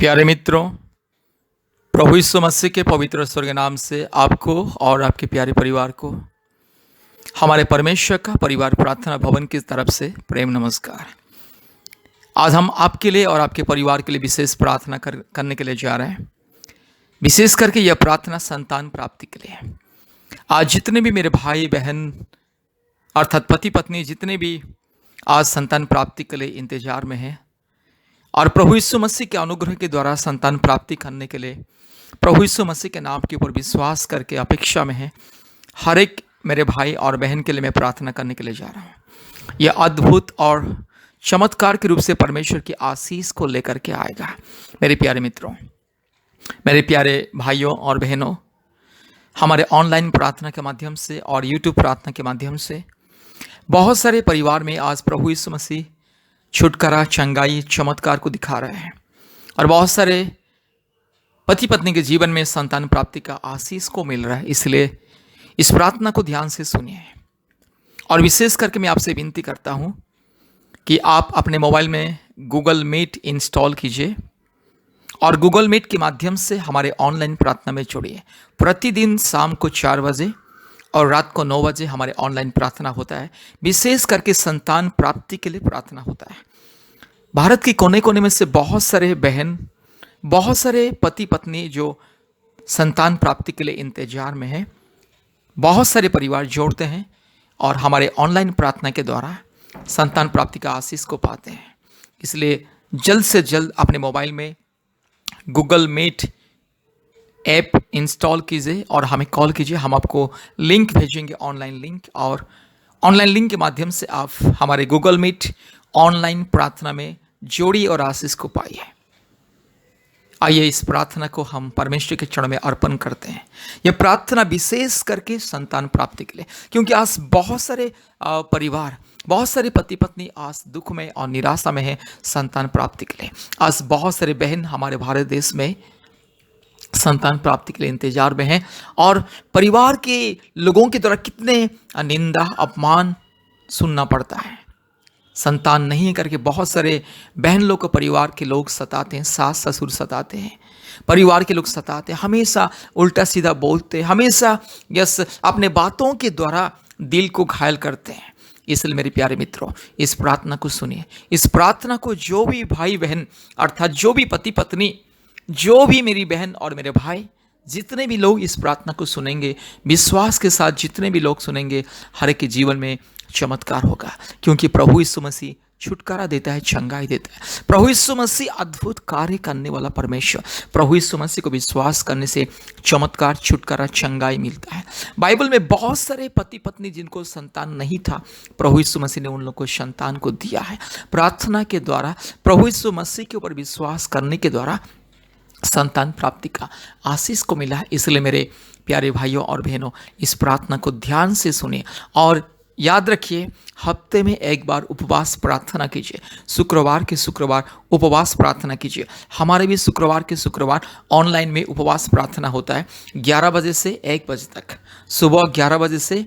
प्यारे मित्रों, प्रभु यीशु मसीह के पवित्र स्वर्ग नाम से आपको और आपके प्यारे परिवार को हमारे परमेश्वर का परिवार प्रार्थना भवन की तरफ से प्रेम नमस्कार। आज हम आपके लिए और आपके परिवार के लिए विशेष प्रार्थना करने के लिए जा रहे हैं। विशेष करके यह प्रार्थना संतान प्राप्ति के लिए है। आज जितने भी मेरे भाई बहन अर्थात पति पत्नी जितने भी आज संतान प्राप्ति के लिए इंतजार में हैं और प्रभु यीशु मसीह के अनुग्रह के द्वारा संतान प्राप्ति करने के लिए प्रभु यीशु मसीह के नाम के ऊपर विश्वास करके अपेक्षा में है, हर एक मेरे भाई और बहन के लिए मैं प्रार्थना करने के लिए जा रहा हूँ। यह अद्भुत और चमत्कार के रूप से परमेश्वर की आशीष को लेकर के आएगा। मेरे प्यारे मित्रों, मेरे प्यारे भाइयों और बहनों, हमारे ऑनलाइन प्रार्थना के माध्यम से और यूट्यूब प्रार्थना के माध्यम से बहुत सारे परिवार में आज प्रभु यीशु मसीह छुटकारा, चंगाई, चमत्कार को दिखा रहे हैं और बहुत सारे पति पत्नी के जीवन में संतान प्राप्ति का आशीष को मिल रहा है। इसलिए इस प्रार्थना को ध्यान से सुनिए और विशेष करके मैं आपसे विनती करता हूं कि आप अपने मोबाइल में गूगल मीट इंस्टॉल कीजिए और गूगल मीट के माध्यम से हमारे ऑनलाइन प्रार्थना में जुड़िए। प्रतिदिन शाम को 4 बजे और रात को 9 बजे हमारे ऑनलाइन प्रार्थना होता है। विशेष करके संतान प्राप्ति के लिए प्रार्थना होता है। भारत के कोने कोने में से बहुत सारे बहन, बहुत सारे पति पत्नी जो संतान प्राप्ति के लिए इंतजार में हैं, बहुत सारे परिवार जोड़ते हैं और हमारे ऑनलाइन प्रार्थना के द्वारा संतान प्राप्ति का आशीष को पाते हैं। इसलिए जल्द से जल्द अपने मोबाइल में गूगल मीट ऐप इंस्टॉल कीजिए और हमें कॉल कीजिए। हम आपको लिंक भेजेंगे, ऑनलाइन लिंक, और ऑनलाइन लिंक के माध्यम से आप हमारे गूगल मीट ऑनलाइन प्रार्थना में जोड़िए और आशीष को पाइए। आइए इस प्रार्थना को हम परमेश्वर के चरण में अर्पण करते हैं। यह प्रार्थना विशेष करके संतान प्राप्ति के लिए, क्योंकि आज बहुत सारे परिवार, बहुत सारे पति पत्नी आज दुख में और निराशा में हैं संतान प्राप्ति के लिए। आज बहुत सारे बहन हमारे भारत देश में संतान प्राप्ति के लिए इंतजार में हैं और परिवार के लोगों के द्वारा कितने निंदा, अपमान सुनना पड़ता है। संतान नहीं करके बहुत सारे बहन लोग को परिवार के लोग सताते हैं, सास ससुर सताते हैं, परिवार के लोग सताते हैं, हमेशा उल्टा सीधा बोलते हैं, हमेशा अपने बातों के द्वारा दिल को घायल करते हैं। इसलिए मेरे प्यारे मित्रों, इस प्रार्थना को सुनिए। इस प्रार्थना को जो भी भाई बहन अर्थात जो भी पति पत्नी, जो भी मेरी बहन और मेरे भाई, जितने भी लोग इस प्रार्थना को सुनेंगे, विश्वास के साथ जितने भी लोग सुनेंगे, हर एक के जीवन में चमत्कार होगा। क्योंकि प्रभु यीशु मसीह छुटकारा देता है, चंगाई देता है। प्रभु यीशु मसीह अद्भुत कार्य करने वाला परमेश्वर। प्रभु यीशु मसीह को विश्वास करने से चमत्कार, छुटकारा, चंगाई मिलता है। बाइबल में बहुत सारे पति पत्नी जिनको संतान नहीं था, प्रभु यीशु मसीह ने उन लोगों को संतान को दिया है। प्रार्थना के द्वारा, प्रभु यीशु मसीह के ऊपर विश्वास करने के द्वारा संतान प्राप्ति का आशीष को मिला है। इसलिए मेरे प्यारे भाइयों और बहनों, इस प्रार्थना को ध्यान से सुनिए और याद रखिए, हफ्ते में एक बार उपवास प्रार्थना कीजिए। शुक्रवार के शुक्रवार उपवास प्रार्थना कीजिए। हमारे भी शुक्रवार के शुक्रवार ऑनलाइन में उपवास प्रार्थना होता है 11 बजे से 1 बजे तक। सुबह 11 बजे से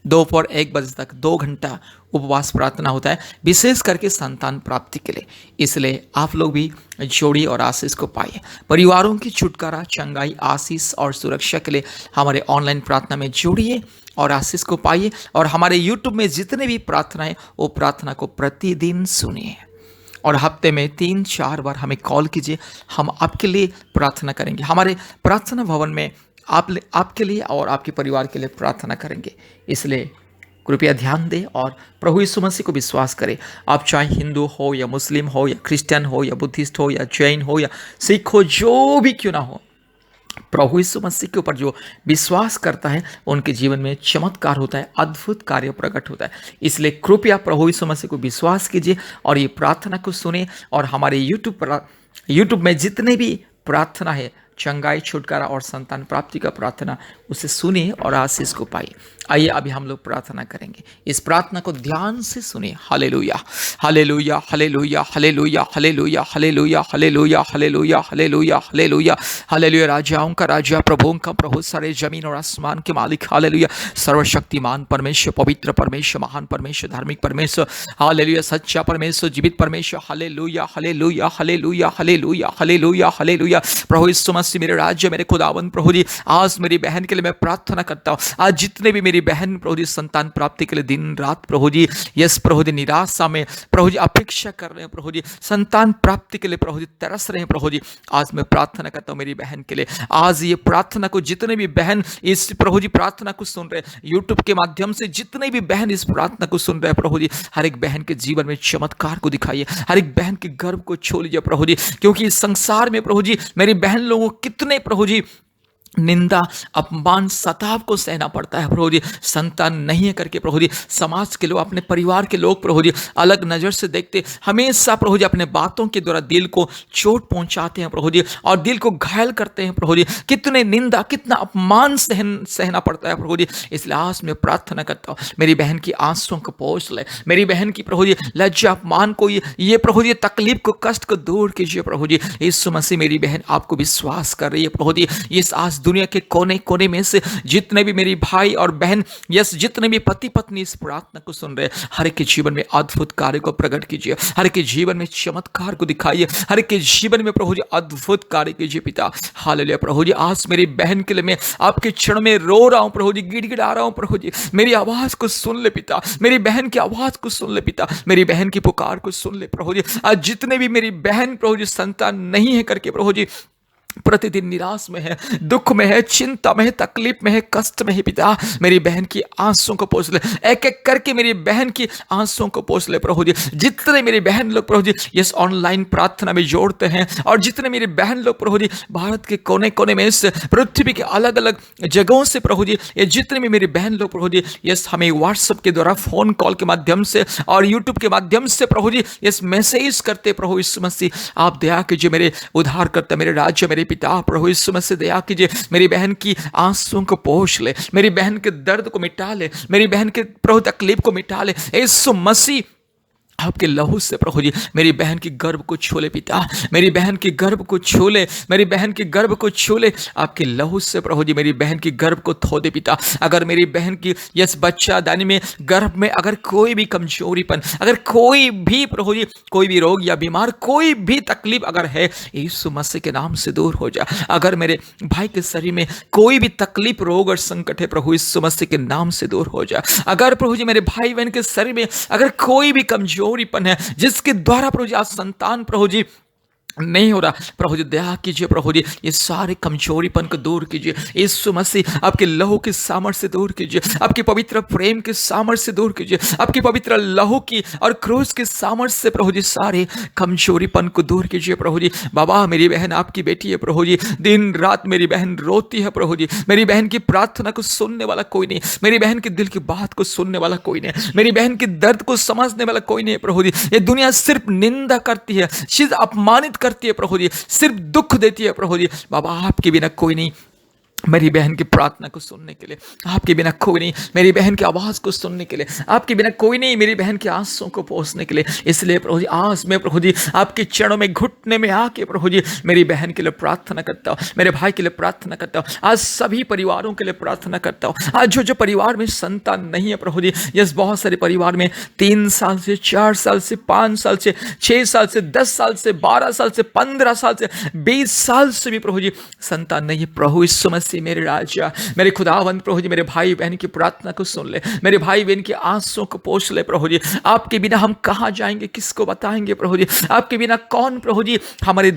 दोपहर 1 बजे तक 2 घंटा उपवास प्रार्थना होता है, विशेष करके संतान प्राप्ति के लिए। इसलिए आप लोग भी जोड़िए और आशीष को पाइए। परिवारों की छुटकारा, चंगाई, आशीष और सुरक्षा के लिए हमारे ऑनलाइन प्रार्थना में जोड़िए और आशीष को पाइए। और हमारे यूट्यूब में जितने भी प्रार्थनाएं, वो प्रार्थना को प्रतिदिन सुनिए और हफ्ते में 3-4 बार हमें कॉल कीजिए। हम आपके लिए प्रार्थना करेंगे। हमारे प्रार्थना भवन में आपके लिए और आपके परिवार के लिए प्रार्थना करेंगे। इसलिए कृपया ध्यान दें और प्रभु यीशु मसीह को विश्वास करें। आप चाहे हिंदू हो या मुस्लिम हो या क्रिश्चियन हो या बुद्धिस्ट हो या जैन हो या सिख हो, जो भी क्यों ना हो, प्रभु यीशु मसीह के ऊपर जो विश्वास करता है उनके जीवन में चमत्कार होता है, अद्भुत कार्य प्रकट होता है। इसलिए कृपया प्रभु यीशु मसीह को विश्वास कीजिए और ये प्रार्थना को सुने और हमारे यूट्यूब में जितने भी प्रार्थना है चंगाई, छुटकारा और संतान प्राप्ति का प्रार्थना उसे सुने और आशीष को पाए। आइए अभी हम लोग प्रार्थना करेंगे। इस प्रार्थना को ध्यान से सुने। Hallelujah, hallelujah, hallelujah, hallelujah, hallelujah, hallelujah, hallelujah, hallelujah, hallelujah, hallelujah, hallelujah. राजाओं का राजा, प्रभुओं का प्रभु, सारे जमीन और आसमान के मालिक, हालेलुया। सर्वशक्तिमान परमेश्वर, पवित्र परमेश्वर, महान परमेश्वर, धार्मिक परमेश्वर, हालेलुया। सच्चा परमेश्वर, जीवित परमेश्वर, hallelujah, hallelujah, hallelujah, hallelujah, hallelujah, hallelujah. प्रभु यीशु मसीह मेरे राज्य, मेरे खुदावंद प्रभु जी, आज मेरी बहन के लिए मैं प्रार्थना करता हूँ। आज जितने भी मेरी बहन प्रभु जी संतान प्राप्ति के लिए दिन रात प्रभु जी, यस प्रभु जी, निराशा में प्रभु जी अपेक्षा कर रहे हैं, प्रभु जी संतान प्राप्ति के लिए प्रभु जी तरस रहे हैं, प्रभु जी आज मैं प्रार्थना करता हूँ मेरी बहन के लिए। आज ये प्रार्थना को जितने भी बहन इस प्रभु जी प्रार्थना को सुन रहे हैं, यूट्यूब के माध्यम से जितने भी बहन इस प्रार्थना को सुन रहे हैं, प्रभु जी हर एक बहन के जीवन में चमत्कार को दिखाइए, हर एक बहन के गर्भ को छू लीजिए प्रभु जी। क्योंकि इस संसार में प्रभु जी मेरी बहन लोगों को कितने प्रभु जी निंदा, अपमान, सताव को सहना पड़ता है प्रभु जी। संतान नहीं है करके प्रभु जी समाज के लोग, अपने परिवार के लोग प्रभु जी अलग नज़र से देखते, हमेशा प्रभु जी अपने बातों के द्वारा दिल को चोट पहुंचाते हैं प्रभु जी, और दिल को घायल करते हैं प्रभु जी। कितने निंदा, कितना अपमान सहना पड़ता है प्रभु जी। इसलिए आज मैं प्रार्थना करता हूँ मेरी बहन की आंसुओं को पोंछ ले, मेरी बहन की प्रभु जी लज्जा, अपमान को, ये प्रभु जी तकलीफ को, कष्ट को दूर कीजिए प्रभु जी। यीशु मसीह मेरी बहन आपको विश्वास कर रही है प्रभु जी। इस आज दुनिया के कोने कोने में से जितने भी मेरी भाई और बहन, यस जितने भी पति पत्नी इस प्रार्थना को सुन रहे हैं, हर एक के जीवन में अद्भुत कार्य को प्रकट कीजिए, हर एक के जीवन में चमत्कार को दिखाइए, हर एक के जीवन में प्रभु जी अद्भुत कार्य कीजिए पिता। हालेलुया प्रभु जी। आज मेरी बहन के लिए मैं आपके चरण में रो रहा हूं प्रभु जी, गिड़गिड़ा रहा हूं प्रभु जी। मेरी आवाज को सुन ले पिता, मेरी बहन की आवाज को सुन ले पिता, मेरी बहन की पुकार को सुन ले प्रभु जी। आज जितने भी मेरी बहन प्रभु जी संतान नहीं है करके प्रभु जी प्रतिदिन निराश में है, दुख में है, चिंता में है, तकलीफ में है, कष्ट में है पिता, मेरी बहन की आंसुओं को पोंछ ले, एक एक करके मेरी बहन की आंसुओं को पोंछ ले प्रभु जी। जितने मेरी बहन लोग प्रभु जी इस ऑनलाइन प्रार्थना में जोड़ते हैं, और जितने मेरी बहन लोग प्रभु जी भारत के कोने कोने में, इस पृथ्वी के अलग अलग जगहों से प्रभु जी, ये जितने भी मेरी बहन लोग प्रभु जी यस हमें व्हाट्सएप के द्वारा, फोन कॉल के माध्यम से और यूट्यूब के माध्यम से प्रभु जी यस मैसेज करते प्रभु यीशु मसीह आप दया कीजिए, मेरे उद्धार करते, मेरे राज्य, मेरे पिता प्रभु यीशु मसीह दया कीजिए, मेरी बहन की आंसुओं को पोंछ ले, मेरी बहन के दर्द को मिटा ले, मेरी बहन के प्रभु तकलीफ को मिटा ले। यीशु मसीह आपके लहू से प्रभु जी मेरी बहन की गर्भ को छू ले पिता, मेरी बहन की गर्भ को छू ले, मेरी बहन की गर्भ को छू ले, आपके लहू से प्रभु जी मेरी बहन की गर्भ को धो दे पिता। अगर मेरी बहन की यस बच्चा दानी में, गर्भ में अगर कोई भी कमजोरीपन, अगर कोई भी प्रभु जी कोई भी रोग या बीमार, कोई भी तकलीफ अगर है, यीशु मसीह के नाम से दूर हो जा। अगर मेरे भाई के शरीर में कोई भी तकलीफ, रोग और संकट है, प्रभु यीशु मसीह के नाम से दूर हो जा। अगर प्रभु जी मेरे भाई बहन के शरीर में अगर कोई भी कमजोरीपन है, जिसके द्वारा प्रभु जी आज संतान प्रभु जी नहीं हो रहा, प्रभु जी दया कीजिए प्रभु जी, ये सारे कमजोरीपन को दूर कीजिए। यीशु मसीह आपके लहू के सामर्थ्य से दूर कीजिए, आपके पवित्र प्रेम के सामर्थ्य से दूर कीजिए, आपके पवित्र लहू की और क्रूस के सामर्थ्य से प्रभु जी सारे कमजोरीपन को दूर कीजिए प्रभु जी। बाबा मेरी बहन आपकी बेटी है प्रभु जी, दिन रात मेरी बहन रोती है प्रभु जी, मेरी बहन की प्रार्थना को सुनने वाला कोई नहीं, मेरी बहन के दिल की बात को सुनने वाला कोई नहीं, मेरी बहन के दर्द को समझने वाला कोई नहीं प्रभु जी। ये दुनिया सिर्फ निंदा करती है, सिर्फ अपमानित करती है प्रभु जी, सिर्फ दुख देती है प्रभु जी। बाबा आपके बिना कोई नहीं मेरी बहन की प्रार्थना को सुनने के लिए, आपके बिना कोई नहीं मेरी बहन की आवाज़ को सुनने के लिए, आपके बिना कोई नहीं मेरी बहन के आंसुओं को पोंछने के लिए। इसलिए प्रभु जी आज मैं प्रभु जी आपके चरणों में घुटने में आके प्रभु जी मेरी बहन के लिए प्रार्थना करता हूँ, मेरे भाई के लिए प्रार्थना करता हूँ, आज सभी परिवारों के लिए प्रार्थना करता हूँ। आज जो परिवार में संतान नहीं है प्रभु जी, यस बहुत सारे परिवार में 3 साल से, 4 साल से, 5 साल से, 6 साल से, 10 साल से, 12 साल से, 15 साल से, 20 साल से भी प्रभु जी संतान नहीं है। प्रभु यीशु मसीह मेरे राजा, मेरे खुदावंद प्रभु जी मेरे भाई बहन की प्रार्थना को सुन ले, मेरे भाई बहन की आंसुओं को पोंछ ले प्रभु जी। आपके बिना हम कहाँ जाएंगे, किसको बताएंगे प्रभु जी, आपके बिना कौन प्रभु जी हमारे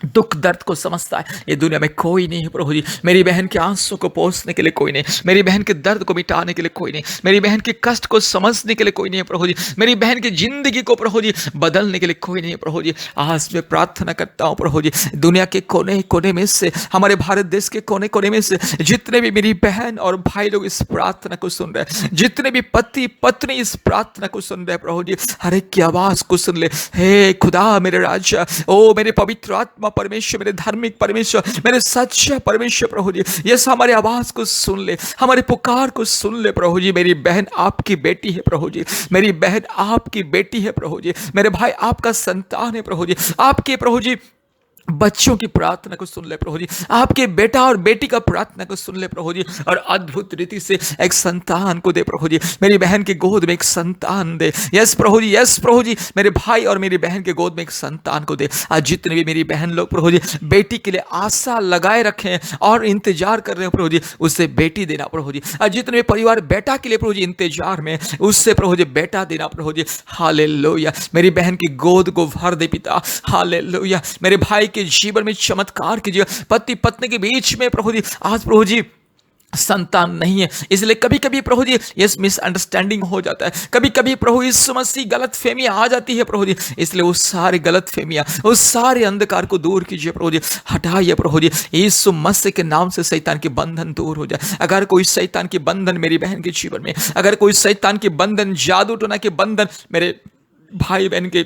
दुख दर्द को समझता है। ये दुनिया में कोई नहीं है प्रभु जी, मेरी बहन के आंसुओं को पोंछने के लिए कोई नहीं, मेरी बहन के दर्द को मिटाने के लिए कोई नहीं, मेरी बहन के कष्ट को समझने के लिए कोई नहीं है प्रभु जी, मेरी बहन की जिंदगी को प्रभु जी बदलने के लिए कोई नहीं है प्रभु जी। आज मैं प्रार्थना करता हूँ प्रभु जी, दुनिया के कोने कोने में से, हमारे भारत देश के कोने कोने में से जितने भी मेरी बहन और भाई लोग इस प्रार्थना को सुन रहे हैं, जितने भी पति पत्नी इस प्रार्थना को सुन रहे हैं प्रभु जी, हर एक की आवाज को सुन ले। हे खुदा मेरे राजा, ओ मेरे पवित्र आत्मा आत्मा परमेश्वर, मेरे धार्मिक परमेश्वर, मेरे सच्चे परमेश्वर प्रभु जी, यस हमारे आवाज को सुन ले, हमारे पुकार को सुन ले प्रभु जी। मेरी बहन आपकी बेटी है प्रभु जी, मेरी बहन आपकी बेटी है प्रभु जी, मेरे भाई आपका संतान है प्रभु जी। आपके प्रभु जी बच्चों की प्रार्थना को सुन ले प्रभु जी, आपके बेटा और बेटी का प्रार्थना को सुन ले प्रभु जी, और अद्भुत रीति से एक संतान को दे प्रभु जी। मेरी बहन के गोद में एक संतान दे, यस प्रभु जी, यस प्रभु जी। मेरे भाई और मेरी बहन के गोद में एक संतान को दे। आज जितने भी मेरी बहन लोग प्रभु जी बेटी के लिए आशा लगाए रखे हैं और इंतजार कर रहे हैं प्रभु जी, उससे बेटी देना प्रभु जी। आज जितने भी परिवार बेटा के लिए प्रभु जी इंतजार में, उससे प्रभु जी बेटा देना प्रभु जी। हालेलुया। मेरी बहन की गोद को भर दे पिता। हालेलुया। मेरे भाई के जीवन में चमत्कार कीजिए। पति पत्नी के बीच में प्रभु जी आज प्रभु जी संतान नहीं है, इसलिए कभी कभी प्रभु जी यस मिसअंडरस्टैंडिंग हो जाता है, कभी कभी प्रभु यीशु मसीह गलत फहमियां आ जाती है प्रभु जी। इसलिए वो सारी गलत फहमियां, उस सारे अंधकार को दूर कीजिए प्रभु जी, हटाइए प्रभु जी। यीशु मसीह के नाम से शैतान के बंधन दूर हो जाए। अगर कोई शैतान के बंधन मेरी बहन के जीवन में, अगर कोई शैतान के बंधन, जादू टोना के बंधन मेरे भाई बहन के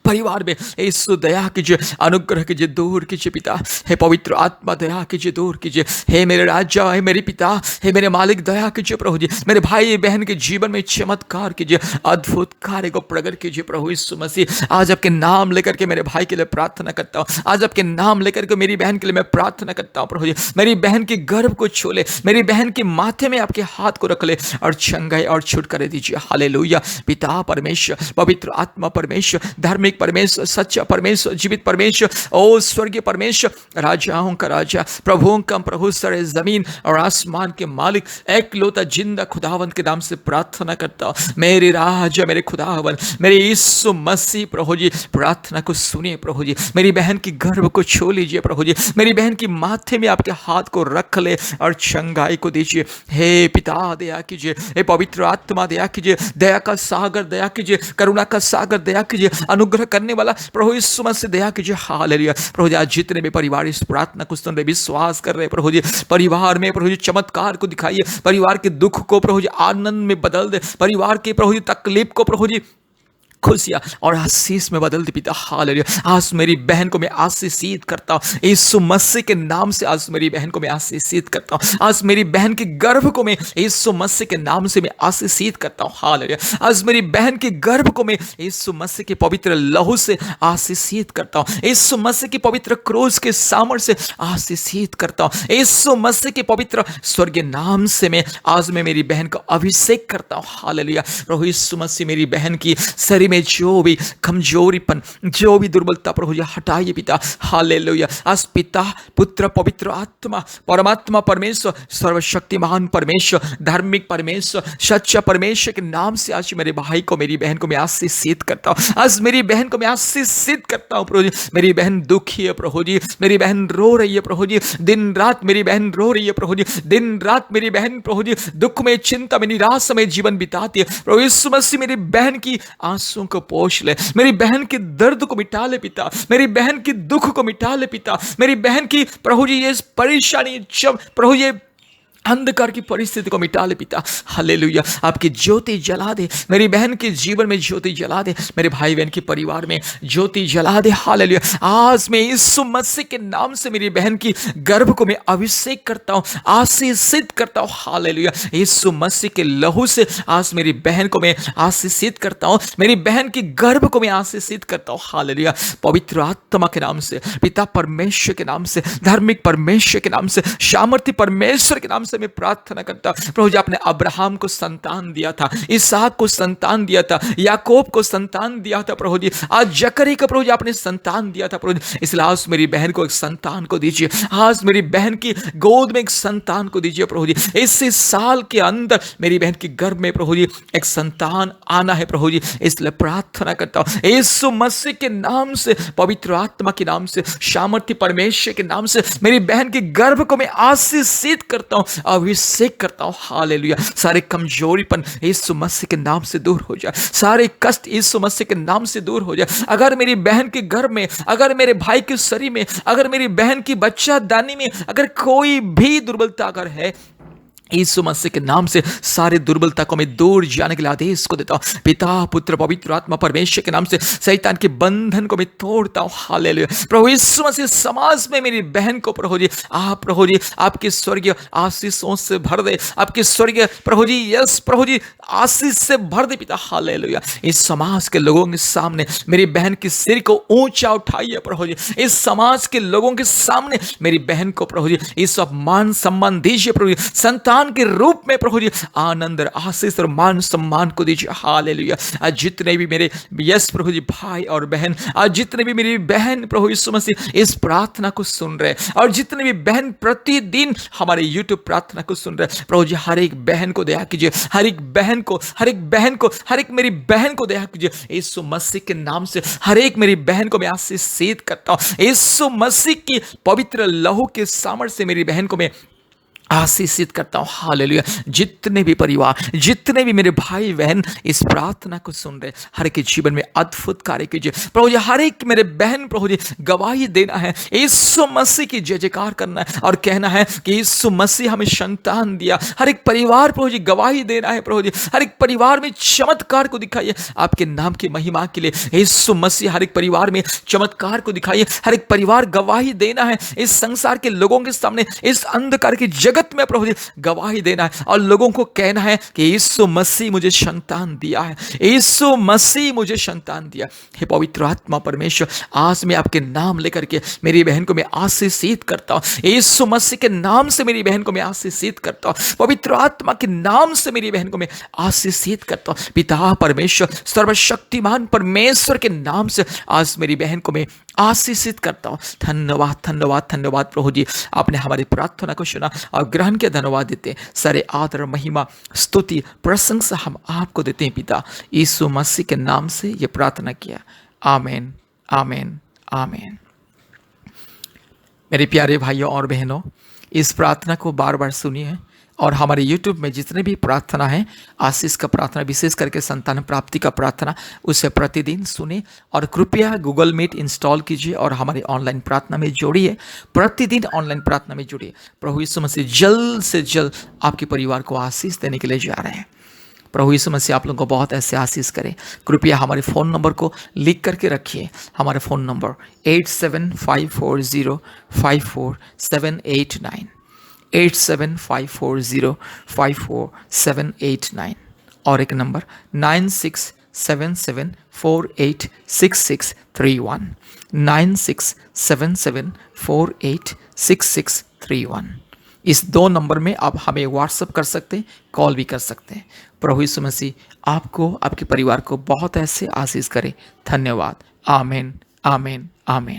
परिवार में, यीशु दया कीजिए, अनुग्रह कीजिए, दूर कीजिए पिता। हे पवित्र आत्मा दया कीजिए, दूर कीजिए। हे मेरे राजा, हे मेरे पिता, हे मेरे मालिक दया कीजिए प्रभु जी। मेरे भाई बहन के जीवन में चमत्कार कीजिए, अद्भुत कार्य को प्रकट कीजिए प्रभु यीशु मसीह। आज आपके नाम लेकर के मेरे भाई के लिए प्रार्थना करता हूँ, आज आपके नाम लेकर के मेरी बहन के लिए मैं प्रार्थना करता हूँ प्रभु जी। मेरी बहन की गर्भ को छू ले, मेरी बहन के माथे में आपके हाथ को रख ले और चंगाई और छुटकारे दीजिए। हालेलुया। पिता परमेश्वर, पवित्र आत्मा परमेश्वर, धार्मिक परमेश्वर, सच्चा परमेश्वर, जीवित परमेश्वर, ओ स्वर्गीय परमेश्वर, राजाओं का राजा, प्रभुओं का प्रभु, सारे जमीन और आसमान के मालिक, एकलौता जिंदा खुदावंत के नाम से प्रार्थना करता हूं। मेरे राजा, मेरे खुदावन, मेरे यीशु मसीह प्रभु जी, प्रार्थना को सुनिए प्रभु जी। मेरी बहन की गर्भ को छू लीजिए प्रभु जी, मेरी बहन की माथे में आपके हाथ को रख ले और चंगाई को दीजिए। हे पिता दया कीजिए, हे पवित्र आत्मा दया कीजिए, दया का सागर दया कीजिए, करुणा का सागर दया कीजिए, अनुग्रह करने वाला प्रभु यीशु मसीह दया कीजिए। हालेलुया। प्रभु जी आज जितने भी परिवार इस प्रार्थना को सुन रहे, विश्वास कर रहे हैं प्रभु जी, परिवार में प्रभु जी चमत्कार को दिखाइए, परिवार के दुख को प्रभु जी आनंद में बदल दे, परिवार की प्रभु जी तकलीफ को प्रभु जी खुशियां और आशीष में बदल दे पिता। हालेलुया। आज मेरी बहन को मैं आशीषित करता हूं यीशु मसीह के नाम से। आज मेरी बहन को मैं आशीषित करता हूं, आज मेरी बहन के गर्भ को मैं यीशु मसीह के नाम से मैं आशीषित करता हूं। हालेलुया। आज मेरी बहन के गर्भ को मैं यीशु मसीह के पवित्र लहू से आशीषित करता हूं, यीशु मसीह के पवित्र क्रूस के सामर्थ्य से आशीषित करता हूं, यीशु मसीह के पवित्र स्वर्गीय नाम से मैं आज मैं मेरी बहन का अभिषेक करता हूं। हालेलुया। प्रभु यीशु मसीह मेरी बहन की शरीर में जो भी कमजोरीपन, जो भी दुर्बलता प्रभु जी हटाइए पिता। हालेलुया। आज पिता, पुत्र, पवित्र आत्मा, परमात्मा परमेश्वर, सर्वशक्तिमान परमेश्वर, धार्मिक परमेश्वर, सच्चा परमेश्वर के नाम से आज मेरे भाई को, मेरी बहन को मैं आशीषित करता हूं। आज मेरी बहन को मैं आशीषित करता हूं प्रभु जी। मेरी बहन दुखी है प्रभु जी, मेरी बहन रो रही है प्रभु जी, दिन रात मेरी बहन रो रही है प्रभु जी, दिन रात मेरी बहन प्रभु जी दुख में, चिंता में, निराशा में जीवन बिताती है प्रभु यीशु मसीह। मेरी बहन की आंसू को पोंछ ले, मेरी बहन के दर्द को मिटा ले पिता, मेरी बहन की दुख को मिटा ले पिता, मेरी बहन की प्रभु जी ये परेशानी, प्रभु ये अंधकार की परिस्थिति को मिटा ले पिता। हालेलुया। आपकी ज्योति जला दे, मेरी बहन के जीवन में ज्योति जला दे, मेरे भाई बहन के परिवार में ज्योति जला दे। हालेलुया। आज मैं यीशु मसीह के नाम से मेरी बहन की गर्भ को मैं अभिषेक करता हूं, आशीषित करता हूं। हालेलुया। यीशु मसीह के लहू से आज मेरी बहन को मैं आशीषित करता हूं, मेरी बहन की गर्भ को मैं आशीषित करता हूं। हालेलुया। पवित्र आत्मा के नाम से, पिता परमेश्वर के नाम से, धार्मिक परमेश्वर के नाम से, सामर्थ्य परमेश्वर के नाम से मैं प्रार्थना करता प्रभु जी। आपने अब्राहम को संतान दिया था, इसहाक को संतान दिया था, याकूब को संतान दिया था प्रभु जी। आज जकरी को प्रभु जी आपने संतान दिया था प्रभु जी। इसलिए आज मेरी बहन को एक संतान को दीजिए, आज मेरी बहन की गोद में एक संतान को दीजिए प्रभु जी। इसी साल के अंदर मेरी बहन की गर्भ में प्रभु जी एक संतान आना है प्रभु जी। इसलिए प्रार्थना करता हूं यीशु मसीह के नाम से, पवित्र आत्मा के नाम से, सामर्थ्य परमेश्वर के नाम से मेरी बहन की गर्भ को मैं आशीषित करता हूं, अभिषेक करता हूं। हालेलुया। सारे कमजोरीपन यीशु मसीह के नाम से दूर हो जाए, सारे कष्ट यीशु मसीह के नाम से दूर हो जाए। अगर मेरी बहन के गर्भ में, अगर मेरे भाई के शरीर में, अगर मेरी बहन की बच्चा दानी में अगर कोई भी दुर्बलता अगर है, यीशु मसीह के नाम से सारे दुर्बलता को मैं दूर जाने के लिए आदेश को देता हूँ। पिता पुत्र पवित्र आत्मा परमेश्वर के नाम से शैतान के बंधन को मैं तोड़ता हूँ। हालेलुया। प्रभु यीशु मसीह समाज में मेरी बहन को प्रभु जी आप प्रभु जी आपके स्वर्गीय आशीषों से भर दे, आपके स्वर्गीय प्रभु जी यस प्रभु जी आशीष से भर दे पिता। हालेलुया। इस समाज के लोगों के सामने मेरी बहन के सिर को ऊंचा उठाइए प्रभु जी। इस समाज के लोगों के सामने मेरी बहन को प्रभु जी इस मान सम्मान दीजिए प्रभु जी। संतान के रूप में प्रभु जी आनंद और आशीष और मान सम्मान को दीजिए। हालेलुया। आज जितने भी मेरे यस प्रभु जी भाई और बहन, आज जितने भी मेरी बहन प्रभु यीशु मसीह इस प्रार्थना को सुन रहे हैं, और जितने भी बहन प्रतिदिन हमारे YouTube प्रार्थना को सुन रहे हैं, प्रभु जी हर एक बहन को दया कीजिए, हर एक बहन को, हर एक बहन को, हर एक मेरी बहन को दया कीजिए। यीशु मसीह के नाम से हर एक मेरी बहन को मैं आशीषित करता हूं। यीशु मसीह की पवित्र लहू के सामर्थ्य से मेरी बहन को मैं आशीषित करता हूँ। हालेलुया। जितने भी परिवार, जितने भी मेरे भाई बहन इस प्रार्थना को सुन रहे, हर एक के जीवन में अद्भुत कार्य कीजिए प्रभु जी। हर एक मेरे बहन प्रभु जी गवाही देना है, यीशु मसीह की जय जयकार करना है और कहना है कि यीशु मसीह हमें संतान दिया। हर एक परिवार प्रभु जी गवाही देना है प्रभु जी। हर एक परिवार में चमत्कार को दिखाइए आपके नाम की महिमा के लिए। यीशु मसीह हर एक परिवार में चमत्कार को दिखाइए। हर एक परिवार गवाही देना है इस संसार के लोगों के सामने, इस अंधकार के जगत में प्रभु जी गवाही देना है और लोगों को कहना है कि यीशु मसीह मुझे संतान दिया है, यीशु मसीह मुझे संतान दिया। हे पवित्र आत्मा परमेश्वर, आज मैं आपके नाम लेकर के मेरी बहन को मैं आशीषित करता हूं। यीशु मसीह के नाम से मेरी बहन को मैं आशीषित करता हूं। पवित्र आत्मा के नाम से मेरी बहन को मैं आशीषित करता हूं। पिता परमेश्वर, सर्वशक्तिमान परमेश्वर के नाम से आज मेरी बहन को मैं आशीषित करता हूं। धन्यवाद धन्यवाद धन्यवाद प्रभु जी, आपने हमारी प्रार्थना को सुना और ग्रहण के धन्यवाद देते हैं। सारे आदर महिमा स्तुति प्रशंसा हम आपको देते हैं पिता। यीशु मसीह के नाम से ये प्रार्थना किया। आमीन आमीन आमीन। मेरे प्यारे भाइयों और बहनों, इस प्रार्थना को बार बार सुनिए और हमारे YouTube में जितने भी प्रार्थना है, आशीष का प्रार्थना, विशेष करके संतान प्राप्ति का प्रार्थना, उसे प्रतिदिन सुने और कृपया गूगल मीट इंस्टॉल कीजिए और हमारे ऑनलाइन प्रार्थना में जोड़िए। प्रतिदिन ऑनलाइन प्रार्थना में जुड़िए। प्रभु यीशु मसीह जल्द से जल्द आपके परिवार को आशीष देने के लिए जा रहे हैं। प्रभु यीशु मसीह आप लोगों को बहुत ऐसे आशीष करें। कृपया हमारे फ़ोन नंबर को लिख करके रखिए। हमारा फ़ोन नंबर 8754054789 8754054789 और एक नंबर 9677486631 9677486631। इस दो नंबर में आप हमें व्हाट्सएप कर सकते हैं, कॉल भी कर सकते हैं। प्रभु यीशु मसीह आपको, आपके परिवार को बहुत ऐसे आशीष करे। धन्यवाद। आमीन आमीन आमीन।